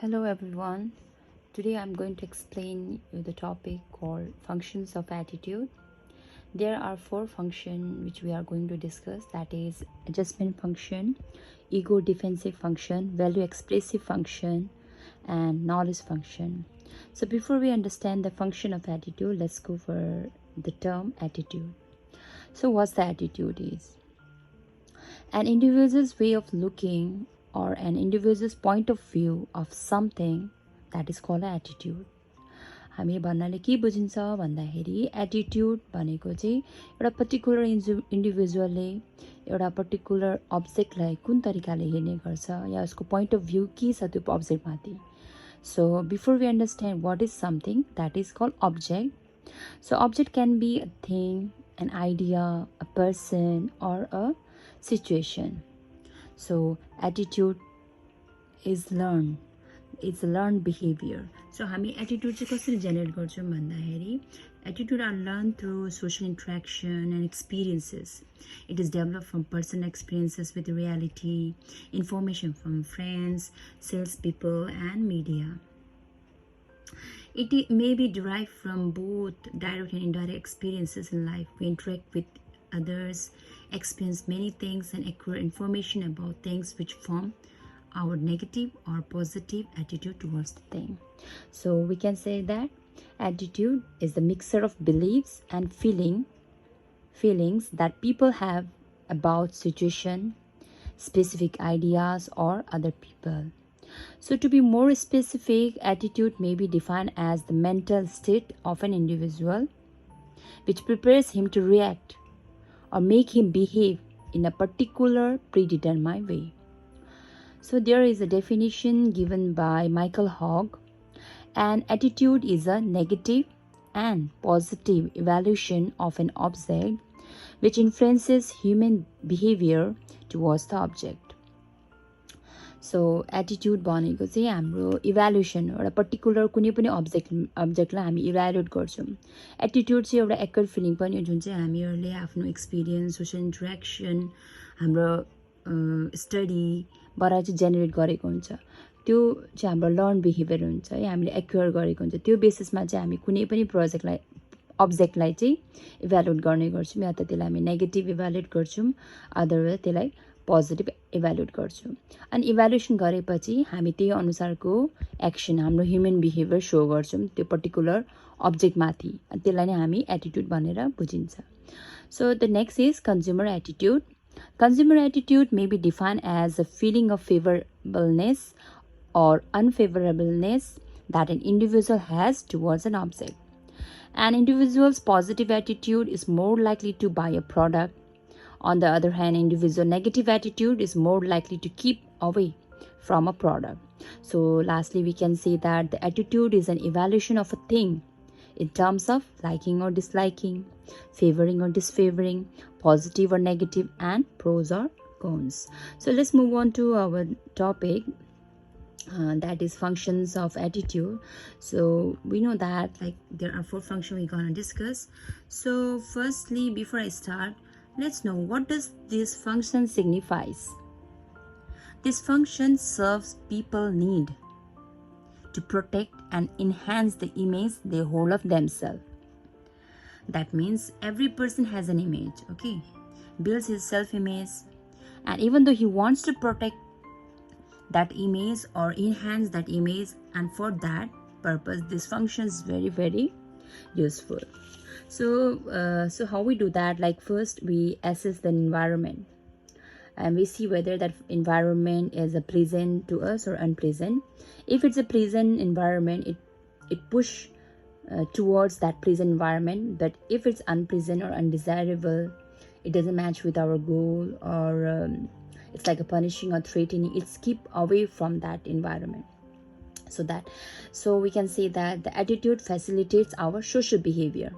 Hello everyone. Today I'm going to explain you the topic called functions of attitude. There are four functions which we are going to discuss, that is adjustment function, ego defensive function, value expressive function, and knowledge function. So before we understand the function of attitude, let's go for the term attitude. So what's the attitude is? An individual's way of looking or an individual's point of view of something, that is called attitude. हामी भन्नाले के बुझिन्छ भन्दाखेरि attitude भनेको चाहिँ एउटा particular इन्डिभिजुअलले एउटा particular अब्जेक्टलाई कुन तरिकाले हेर्ने गर्छ या उसको पोइन्ट अफ भ्यू के छ त्यो अब्जेक्टमाथि. So before we understand what is something, that is called object. So object can be a thing, an idea, a person, or a situation. So attitude is learned. It's a learned behavior. So हामी attitude चाहिँ कसरी generate गर्छौँ भन्दाखेरि attitude are learned through social interaction and experiences. It is developed from personal experiences with reality, information from friends, salespeople, and media. It may be derived from both direct and indirect experiences in life. We interact with others, experience many things, and acquire information about things which form our negative or positive attitude towards the thing. So we can say that attitude is the mixture of beliefs and feelings that people have about situation, specific ideas, or other people. So to be more specific, attitude may be defined as the mental state of an individual which prepares him to react or make him behave in a particular predetermined way. So there is a definition given by Michael Hogg. An attitude is a negative and positive evaluation of an object which influences human behavior towards the object. So attitude भनेको चाहिँ हाम्रो evaluation हो. एउटा particular कुनै पनि अब्जेक्टलाई हामी evaluate गर्छौँ. Attitude चाहिँ एउटा एक्युरेट फिलिङ पनि हो जुन चाहिँ हामीहरूले आफ्नो एक्सपिरियन्स, सोसल इन्टरेक्सन, हाम्रो स्टडीबाट चाहिँ जेनेरेट गरेको हुन्छ. त्यो चाहिँ हाम्रो लर्न बिहेभियर हुन्छ है, हामीले एक्वायर गरेको हुन्छ. त्यो बेसिसमा चाहिँ हामी कुनै पनि अब्जेक्टलाई चाहिँ इभ्यालुएट गर्ने गर्छौँ. या त त्यसलाई हामी नेगेटिभ इभ्यालुएट गर्छौँ, अदरवाइज त्यसलाई पोजिटिभ इभ्यालुएट गर्छौँ. अनि इभ्यालुएसन गरेपछि हामी त्यही अनुसारको एक्सन, हाम्रो ह्युमन बिहेभियर सो गर्छौँ त्यो पर्टिकुलर अब्जेक्टमाथि. अनि त्यसलाई नै हामी एटिट्युड भनेर बुझिन्छ. So the next is consumer attitude. Consumer attitude may be defined as a feeling of favorableness or unfavorableness that an individual has towards an object. An individual's positive attitude is more likely to buy a product. On the other hand, individual negative attitude is more likely to keep away from a product. So lastly, we can say that the attitude is an evaluation of a thing in terms of liking or disliking, favoring or disfavoring, positive or negative, and pros or cons. So let's move on to our topic, that is functions of attitude. So we know that there are four functions we're gonna discuss. So firstly, before I start, let's know what does this function signifies. This function serves people need to protect and enhance the image they hold of themselves. That means every person has an image, okay? Builds his self-image, and even though he wants to protect that image or enhance that image, and for that purpose, this function is very, very useful. So how we do that? First we assess the environment and we see whether that environment is a pleasant to us or unpleasant. If it's a pleasant environment, it push towards that pleasant environment. But if it's unpleasant or undesirable, it doesn't match with our goal, or it's like a punishing or threatening, it's keep away from that environment. So we can say that the attitude facilitates our social behavior.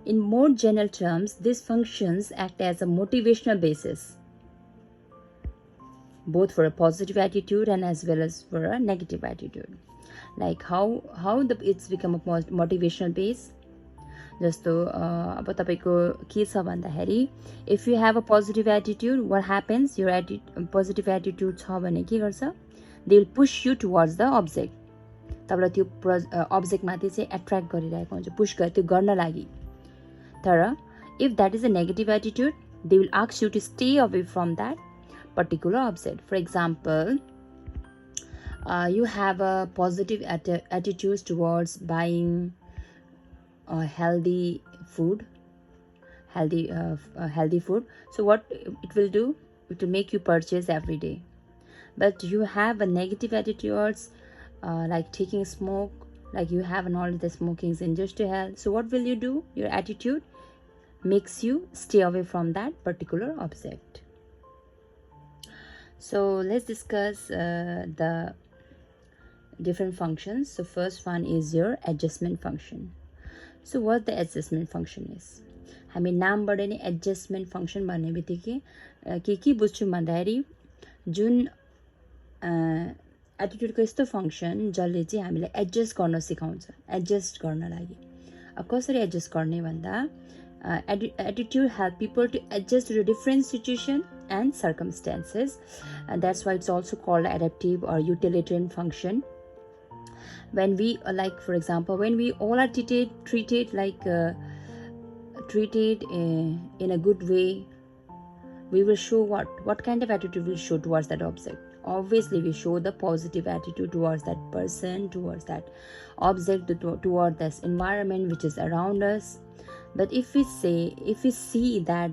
In more general terms, these functions act as a motivational basis, both for a positive attitude and as well as for a negative attitude. Like how it's become a motivational base. जस्तो अब तपाईको के छ भन्दाखेरि, if you have a positive attitude, what happens? Your positive attitude छ भने के गर्छ? they will push you towards the object. तपाईँलाई त्यो अब्जेक्टमाथि चाहिँ एट्र्याक्ट गरिरहेको हुन्छ, पुश गरेर त्यो गर्न लागि. तर if that is a negative attitude, they will ask you to stay away from that particular object. For example, you have a positive attitude towards buying healthy food. So what it will do, it will make you purchase every day. But you have a negative attitudes like taking smoke, like you have knowledge that smoking is injurious to health. So what will you do? Your attitude makes you stay away from that particular object. So let's discuss the different functions. So first one is your adjustment function. So what the adjustment function is? हामी नामबाट नै adjustment function भन्ने बित्तिकै के बुझ्छौँ भन्दाखेरि जुन एटिट्युडको यस्तो function जसले चाहिँ हामीलाई एडजस्ट गर्न सिकाउँछ, एडजस्ट गर्न लागि. अब कसरी एडजस्ट गर्ने भन्दा attitude help people to adjust to the different situation and circumstances, and that's why it's also called adaptive or utilitarian function. When we like, for example, when we all are treated like treated in a good way, we will show what kind of attitude we show towards that object. Obviously we show the positive attitude towards that person, towards that object, toward this environment which is around us. But if we see that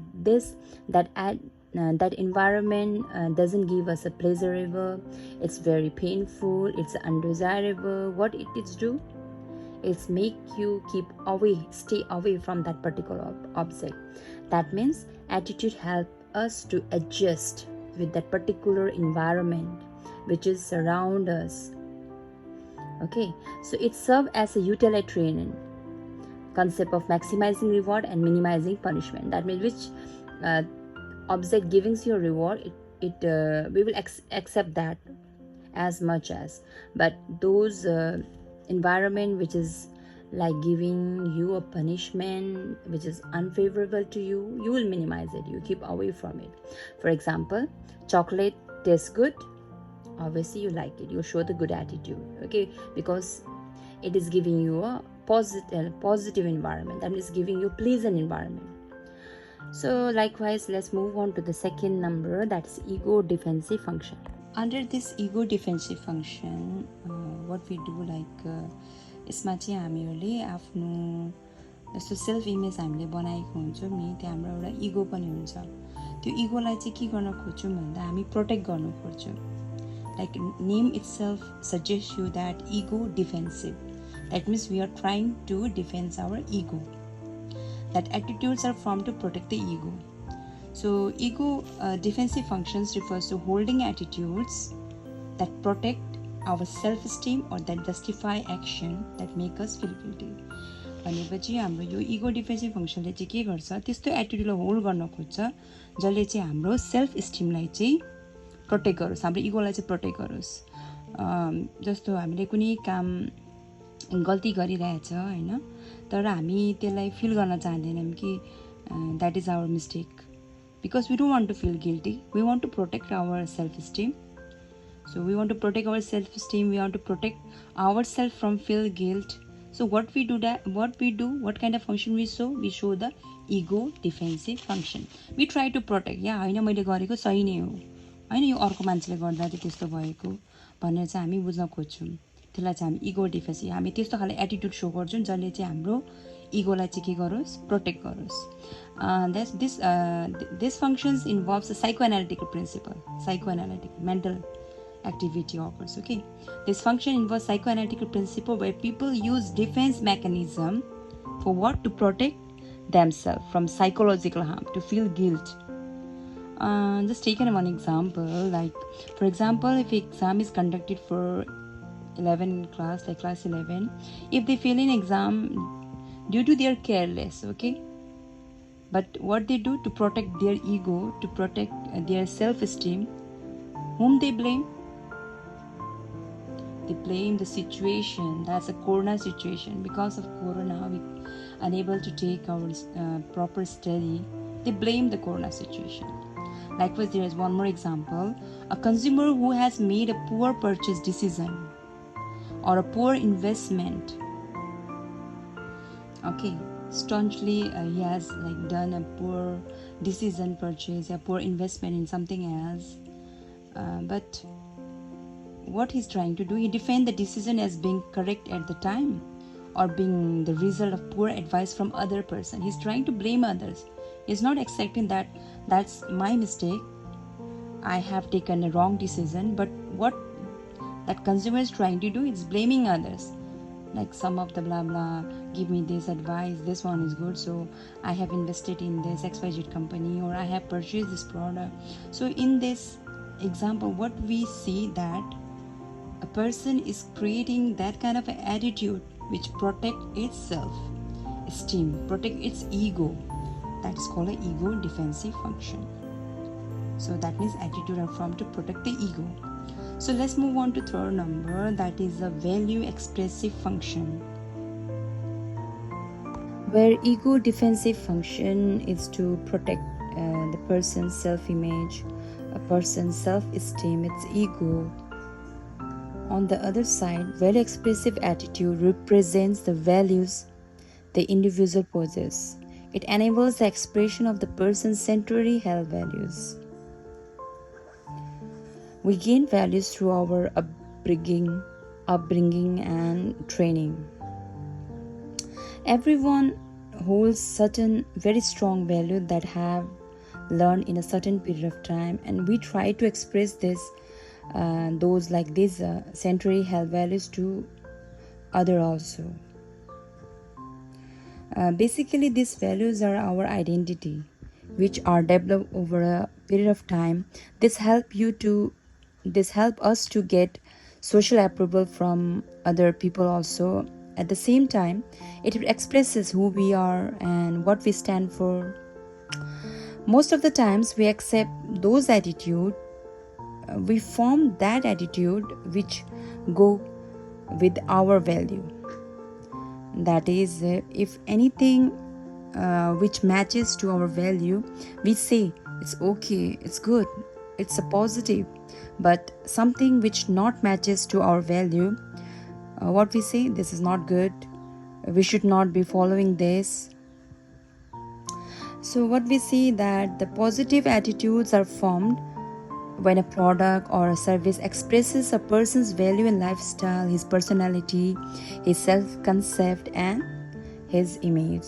that environment doesn't give us a pleasurable, it's very painful, it's undesirable, what it is do, it's make you stay away from that particular object. That means attitude help us to adjust with that particular environment which is around us. Okay, so it serves as a utilitarian concept of maximizing reward and minimizing punishment. That means which object giving you a reward, we will accept that as much as, but those environment which is like giving you a punishment which is unfavorable to you, you will minimize it, you keep away from it. For example, chocolate tastes good, obviously you like it, you show the good attitude, okay, because it is giving you a positive environment, that is giving you pleasant environment. So likewise, let's move on to the second number, that is ego defensive function. Under this ego defensive function, what we do, like यसमा चाहिँ हामीहरूले आफ्नो जस्तो self image हामीले बनाएको हुन्छौँ नि, त्यहाँ हाम्रो एउटा इगो पनि हुन्छ. त्यो इगोलाई चाहिँ के गर्न खोज्छौँ भन्दा हामी प्रोटेक्ट गर्नु खोज्छौँ. Like name itself suggest you that ego defensive. That means we are trying to defence our ego. That attitudes are firm to protect the ego. So ego defensive functions refers to holding attitudes that protect our self-esteem or that justify action that make us feel guilty. भनेपछि हाम्रो यो इगो defensive फङ्सनले चाहिँ के गर्छ, त्यस्तो एटिट्युडलाई hold गर्न खोज्छ जसले चाहिँ हाम्रो सेल्फ इस्टिमलाई चाहिँ प्रोटेक्ट गरोस्, हाम्रो इगोलाई चाहिँ प्रोटेक्ट गरोस्. जस्तो हामीले कुनै काम गल्ती गरिरहेछ होइन, तर हामी त्यसलाई फिल गर्न चाहँदैनौँ कि that is our mistake. Because we don't want to feel guilty, we want to protect our self-esteem. So we want to protect our self-esteem, we want to protect ourselves from feel guilt. So what kind of function we show the ego defensive function. We try to protect, या होइन मैले गरेको सही नै हो, होइन यो अर्को मान्छेले गर्दा चाहिँ त्यस्तो भएको भनेर चाहिँ हामी बुझ्न खोज्छौँ. त्यसलाई चाहिँ हामी इगो डिफेन्सिभ, हामी त्यस्तो खाले एटिट्युड सो गर्छौँ जसले चाहिँ हाम्रो इगोलाई चाहिँ के गरोस्, प्रोटेक्ट गरोस्. This functions involves a psychoanalytical principle, psychoanalytic mental activity occurs. Okay, this function involves psychoanalytical principle where people use defense mechanism for what, to protect themselves from psychological harm, to feel guilt. Just taken one example, like for example, if exam is conducted for 11 class, like class 11, if they fail in exam due to their careless, okay, but what they do to protect their ego, to protect their self-esteem, whom they blame? They blame the situation. That's a corona situation. Because of corona, we unable to take our proper study. They blame the corona situation. Likewise, there is one more example. A consumer who has made a poor purchase decision or a poor investment. Okay, staunchly he has like done a poor decision purchase, a poor investment in something else. But what he's trying to do, he defend the decision as being correct at the time or being the result of poor advice from other person. He's trying to blame others. He's not accepting that that's my mistake, I have taken a wrong decision. But what that consumer is trying to do is blaming others, like some of the blah blah, give me this advice, this one is good, so I have invested in this XYZ company, or I have purchased this product. So in this example, what we see that a person is creating that kind of attitude which protect its self esteem, protect its ego. That is called an ego defensive function. So that means attitude are formed to protect the ego. So let's move on to third number, that is a value expressive function, where ego defensive function is to protect the person's self-image, a person's self-esteem, its ego. On the other side, value expressive attitude represents the values the individual possesses. It enables the expression of the person's centrally held values. We gain values through our upbringing and training. Everyone holds certain very strong values that have learned in a certain period of time, and we try to express those like these centrally held values to other also. Basically, these values are our identity, which are developed over a period of time. This help us to get social approval from other people also. At the same time, it expresses who we are and what we stand for. Most of the times we accept those attitude, we form that attitude which go with our value. That is, if anything which matches to our value, we say it's okay, it's good, it's a positive. But something which not matches to our value, what we say, this is not good, we should not be following this. So what we see that the positive attitudes are formed when a product or a service expresses a person's value and lifestyle, his personality, his self-concept, and his image.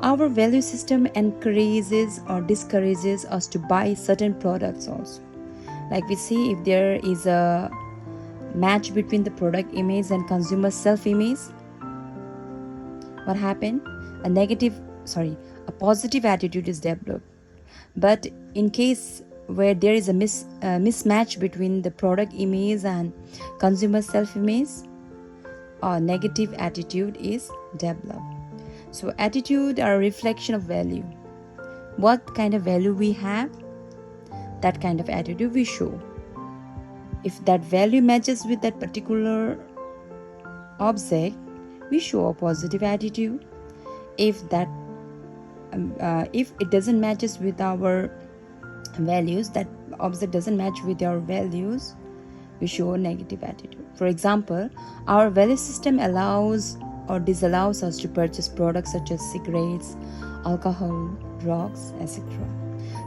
Our value system encourages or discourages us to buy certain products also. Like we see, if there is a match between the product image and consumer self-image, what happened? A positive attitude is developed. But in case where there is a mismatch between the product image and consumer self-image, a negative attitude is developed. So attitude are a reflection of value. What kind of value we have, that kind of attitude we show. If that value matches with that particular object, we show a positive attitude. If it doesn't matches with our values, that object doesn't match with our values, we show a negative attitude. For example, our value system allows or disallows us to purchase products such as cigarettes, alcohol, drugs, etc.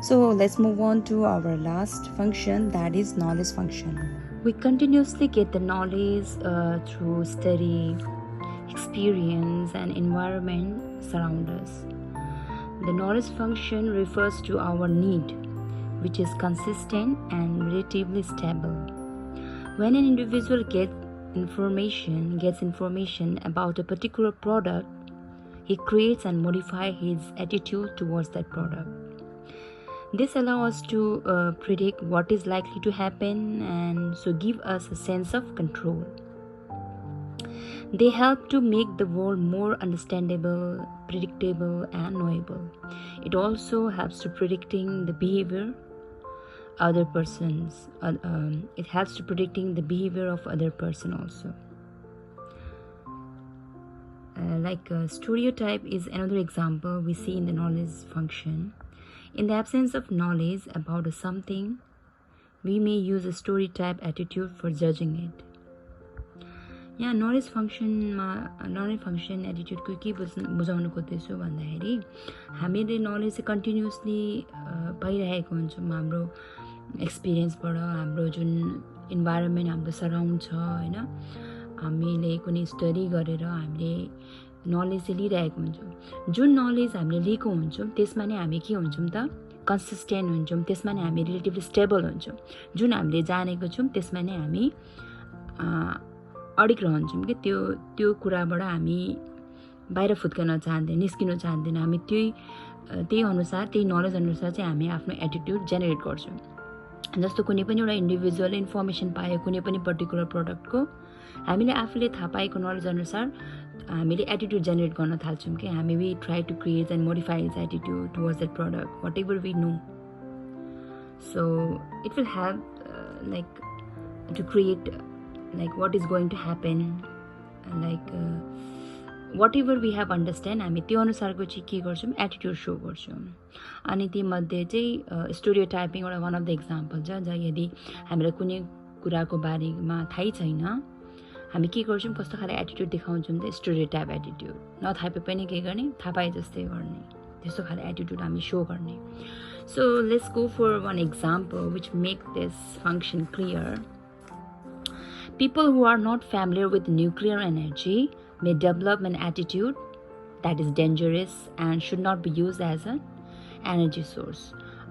So let's move on to our last function, that is knowledge function. We continuously get the knowledge through study, experience, and environment surround us. The knowledge function refers to our need, which is consistent and relatively stable. When an individual gets information about a particular product, he creates and modifies his attitude towards that product. This allows us to predict what is likely to happen, and so give us a sense of control. They help to make the world more understandable, predictable, and knowable. It also helps to predicting the behavior other persons. It helps to predicting the behavior of other person also. Like a stereotype is another example we see in the knowledge function. In the absence of knowledge about something, we may use a story type attitude for judging it. यहाँ knowledge function एटिट्युडको के बुझाउनु खोज्दैछु भन्दाखेरि हामीले knowledge चाहिँ continuously पाइरहेको हुन्छौँ हाम्रो एक्सपिरियन्सबाट, हाम्रो जुन इन्भाइरोमेन्ट हाम्रो सराउन्ड छ होइन, हामीले कुनै स्टडी गरेर हामीले नलेज चाहिँ लिइरहेको हुन्छौँ. जुन नलेज हामीले लिएको हुन्छौँ त्यसमा नै हामी के हुन्छौँ त कन्सिस्टेन्ट हुन्छौँ, त्यसमा नै हामी रिलेटिभली स्टेबल हुन्छौँ. जुन हामीले जानेको छौँ त्यसमा नै हामी अडिक रहन्छौँ कि त्यो कुराबाट हामी बाहिर फुत्कन चाहँदैन, निस्किन चाहँदैन. हामी त्यही अनुसार, त्यही नलेज अनुसार चाहिँ हामी आफ्नो एटिट्युड जेनेरेट गर्छौँ. जस्तो कुनै पनि एउटा इन्डिभिजुअल इन्फर्मेसन पायो कुनै पनि पर्टिकुलर प्रडक्टको, हामीले आफूले थाहा पाएको नलेज अनुसार हामीले एटिट्युड जेनेरेट गर्न थाल्छौँ कि हामी we try to create and modify his attitude towards that product what ever we know. So it will help like to create like what is going to happen, like whatever we have understand, हामी त्यो अनुसारको चाहिँ के गर्छौँ attitude सो गर्छौँ. अनि तीमध्ये चाहिँ स्टेरियोटाइपिङ एउटा वान अफ द इक्जाम्पल छ. जहाँ यदि हामीलाई कुनै कुराको बारेमा थाहै छैन, हामी के गर्छौँ, कस्तो खाले एटिट्युड देखाउँछौँ त स्टेरियोटाइप एटिट्युड. नथापे पनि के गर्ने, थाहा पाए जस्तै गर्ने, त्यस्तो खाले एटिट्युड हामी सो गर्ने. So let's go for one example which make this function clear. People who are not familiar with nuclear energy may develop an attitude that is dangerous and should not be used as an energy source.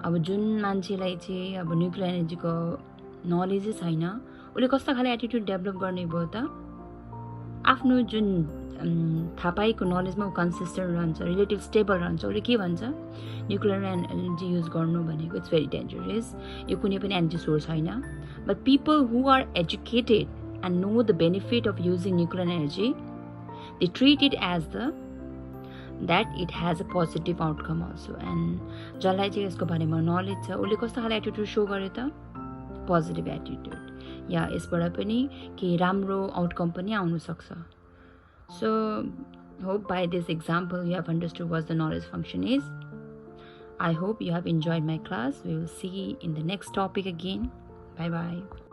अब जुन मान्छेलाई चाहिँ अब nuclear एनर्जीको नलेजै छैन, उसले कस्तो खाले attitude develop गर्ने भयो त, आफ्नो जुन थाहा पाएको नलेजमा ऊ कन्सिस्टेन्ट रहन्छ, रिलेटिभ स्टेबल रहन्छ. उसले के भन्छ, न्युक्लियर एनर्जी युज गर्नु भनेको इट्स भेरी डेन्जरस, यो कुनै पनि एनर्जी सोर्स होइन. But people who are educated and know the benefit of using nuclear energy, they treat it as that it has a positive outcome also. And जसलाई चाहिँ यसको बारेमा knowledge छ, उसले कस्तो खाले एटिट्युड सो गर्यो त, पोजिटिभ एटिट्युड, या यसबाट पनि केही राम्रो आउटकम पनि आउन सक्छ. So hope by this example you have understood what the knowledge function is. I hope you have enjoyed my class. We will see in the next topic again. Bye bye.